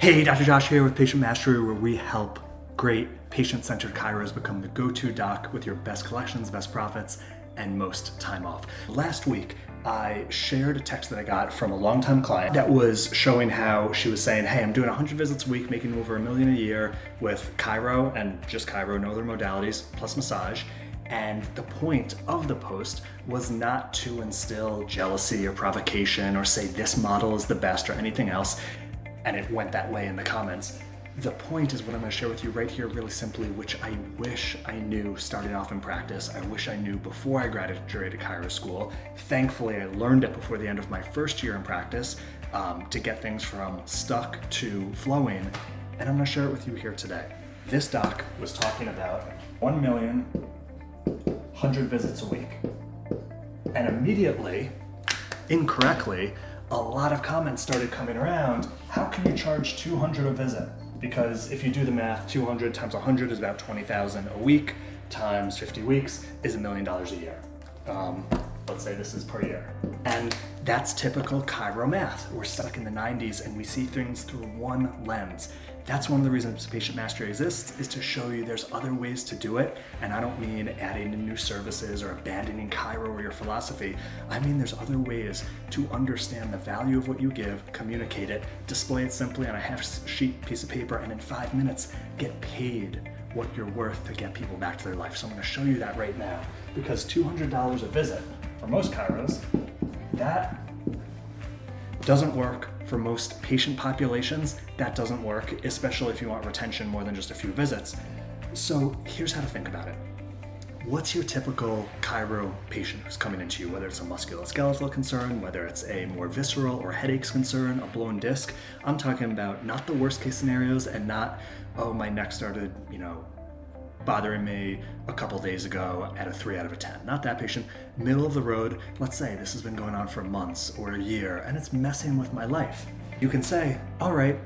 Hey, Dr. Josh here with Patient Mastery, where we help great patient-centered chiros become the go-to doc with your best collections, best profits, and most time off. Last week, I shared a text that I got from a longtime client that was showing how she was saying, hey, I'm doing 100 visits a week, making over $1 million a year with chiro and just chiro, no other modalities, plus massage. And the point of the post was not to instill jealousy or provocation or say this model is the best or anything else. And it went that way in the comments. The point is what I'm going to share with you right here really simply, which I wish I knew starting off in practice. I wish I knew before I graduated chiro school. Thankfully, I learned it before the end of my first year in practice to get things from stuck to flowing. And I'm going to share it with you here today. This doc was talking about 1,100,000 visits a week. And immediately, incorrectly, a lot of comments started coming around. How can you charge $200 a visit? Because if you do the math, 200 times 100 is about 20,000 a week, times 50 weeks is $1 million a year. Let's say this is per year. And that's typical chiro math. We're stuck in the 90s and we see things through one lens. That's one of the reasons Patient Mastery exists, is to show you there's other ways to do it. And I don't mean adding in new services or abandoning chiro or your philosophy. I mean there's other ways to understand the value of what you give, communicate it, display it simply on a half-sheet piece of paper, and in 5 minutes get paid what you're worth to get people back to their life. So I'm going to show you that right now, because $200 a visit for most chiros, that doesn't work for most patient populations. That doesn't work, especially if you want retention more than just a few visits. So here's how to think about it. What's your typical chiro patient who's coming into you, whether it's a musculoskeletal concern, whether it's a more visceral or headaches concern, a blown disc? I'm talking about not the worst case scenarios and not, oh, my neck started, bothering me a couple days ago at a 3 out of 10. Not that patient. Middle of the road, let's say this has been going on for months or a year and it's messing with my life. You can say, all right,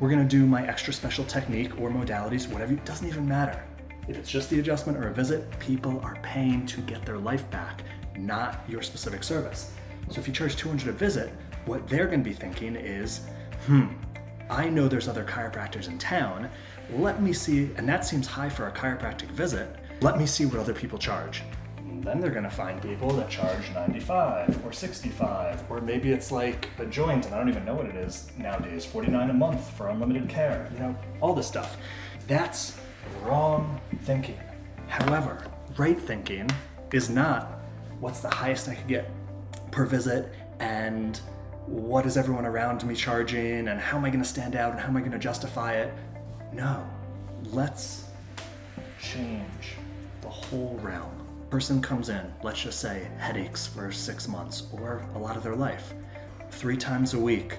we're gonna do my extra special technique or modalities, whatever, it doesn't even matter. If it's just the adjustment or a visit, people are paying to get their life back, not your specific service. So if you charge $200 a visit, what they're gonna be thinking is, I know there's other chiropractors in town. Let me see, and that seems high for a chiropractic visit. Let me see what other people charge. And then they're gonna find people that charge $95 or $65, or maybe it's like a joint, and I don't even know what it is nowadays, $49 a month for unlimited care, all this stuff. That's wrong thinking. However, right thinking is not what's the highest I could get per visit and what is everyone around me charging and how am I gonna stand out and how am I gonna justify it? No, let's change the whole realm. Person comes in, let's just say headaches for 6 months or a lot of their life. 3 times a week,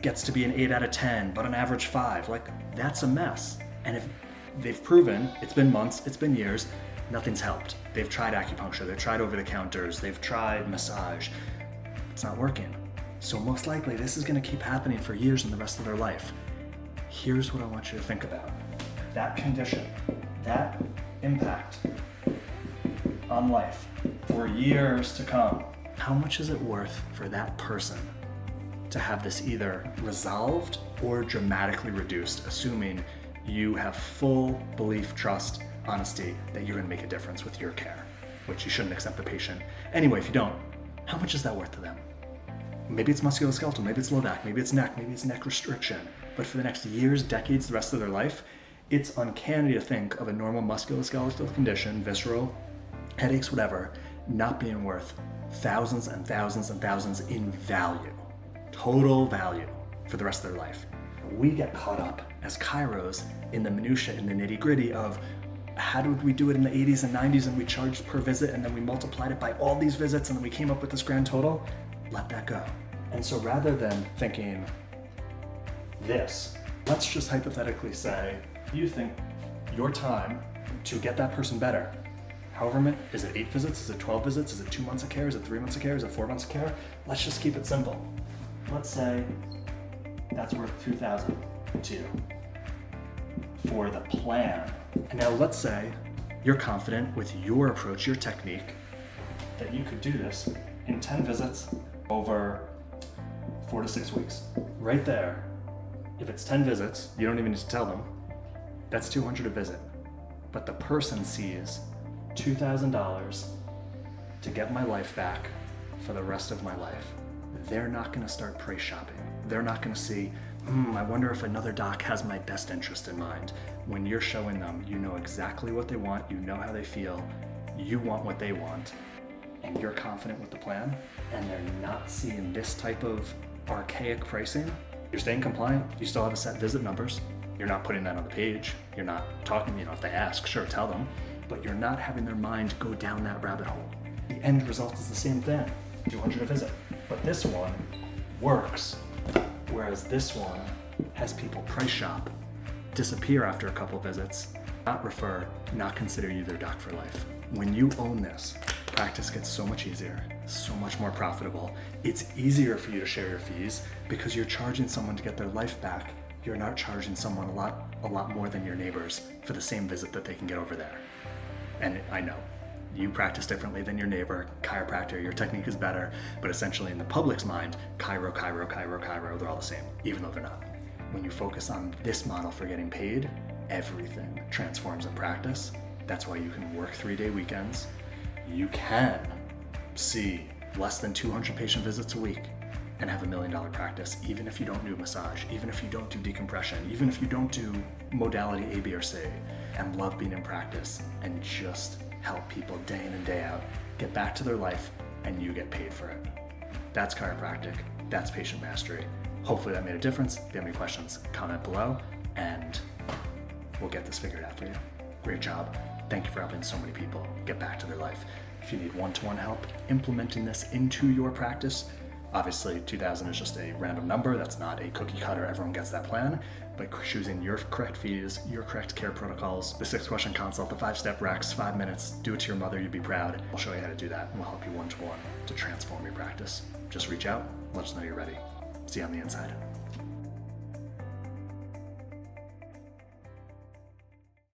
gets to be an 8 out of 10, but on average 5. That's a mess. And if they've proven, it's been months, it's been years, nothing's helped. They've tried acupuncture, they've tried over-the-counters, they've tried massage. It's not working. So most likely this is gonna keep happening for years and the rest of their life. Here's what I want you to think about. That condition, that impact on life for years to come, how much is it worth for that person to have this either resolved or dramatically reduced, assuming you have full belief, trust, honesty that you're gonna make a difference with your care, which you shouldn't accept the patient. Anyway, if you don't, how much is that worth to them? Maybe it's musculoskeletal, maybe it's low back, maybe it's neck restriction. But for the next years, decades, the rest of their life, it's uncanny to think of a normal musculoskeletal condition, visceral, headaches, whatever, not being worth thousands and thousands and thousands in value, total value for the rest of their life. We get caught up as chiros in the minutia, in the nitty gritty of how did we do it in the 80s and 90s and we charged per visit and then we multiplied it by all these visits and then we came up with this grand total. Let that go. And so rather than thinking this, let's just hypothetically say you think your time to get that person better, however many, is it 8 visits, is it 12 visits, is it 2 months of care, is it 3 months of care, is it 4 months of care? Let's just keep it simple. Let's say that's worth $2,000 to you for the plan. And now let's say you're confident with your approach, your technique, that you could do this in 10 visits over 4 to 6 weeks. Right there, If it's 10 visits, you don't even need to tell them. That's $200 a visit. But the person sees $2,000 to get my life back for the rest of my life. They're not gonna start price shopping. They're not gonna see, I wonder if another doc has my best interest in mind. When you're showing them, you know exactly what they want, you know how they feel, you want what they want, and you're confident with the plan, and they're not seeing this type of archaic pricing. You're staying compliant, you still have a set visit numbers. You're not putting that on the page. You're not talking, if they ask, sure, tell them, but you're not having their mind go down that rabbit hole. The end result is the same thing, $200 a visit. But this one works, whereas this one has people price shop, disappear after a couple visits, not refer, not consider you their doc for life. When you own this, practice gets so much easier, so much more profitable. It's easier for you to share your fees because you're charging someone to get their life back. You're not charging someone a lot more than your neighbors for the same visit that they can get over there. And I know, you practice differently than your neighbor, chiropractor, your technique is better, but essentially in the public's mind, chiro, they're all the same, even though they're not. When you focus on this model for getting paid, everything transforms in practice. That's why you can work 3-day weekends. You can see less than 200 patient visits a week and have $1 million practice, even if you don't do massage, even if you don't do decompression, even if you don't do modality A, B, or C, and love being in practice and just help people day in and day out get back to their life, and you get paid for it. That's chiropractic, that's patient mastery. Hopefully that made a difference. If you have any questions, comment below, and we'll get this figured out for you. Great job. Thank you for helping so many people get back to their life. If you need one-to-one help implementing this into your practice, obviously 2,000 is just a random number. That's not a cookie cutter. Everyone gets that plan. But choosing your correct fees, your correct care protocols, the 6-question consult, the 5-step recs, 5 minutes, do it to your mother, you'd be proud. I'll show you how to do that, and we'll help you one-to-one to transform your practice. Just reach out, let us know you're ready. See you on the inside.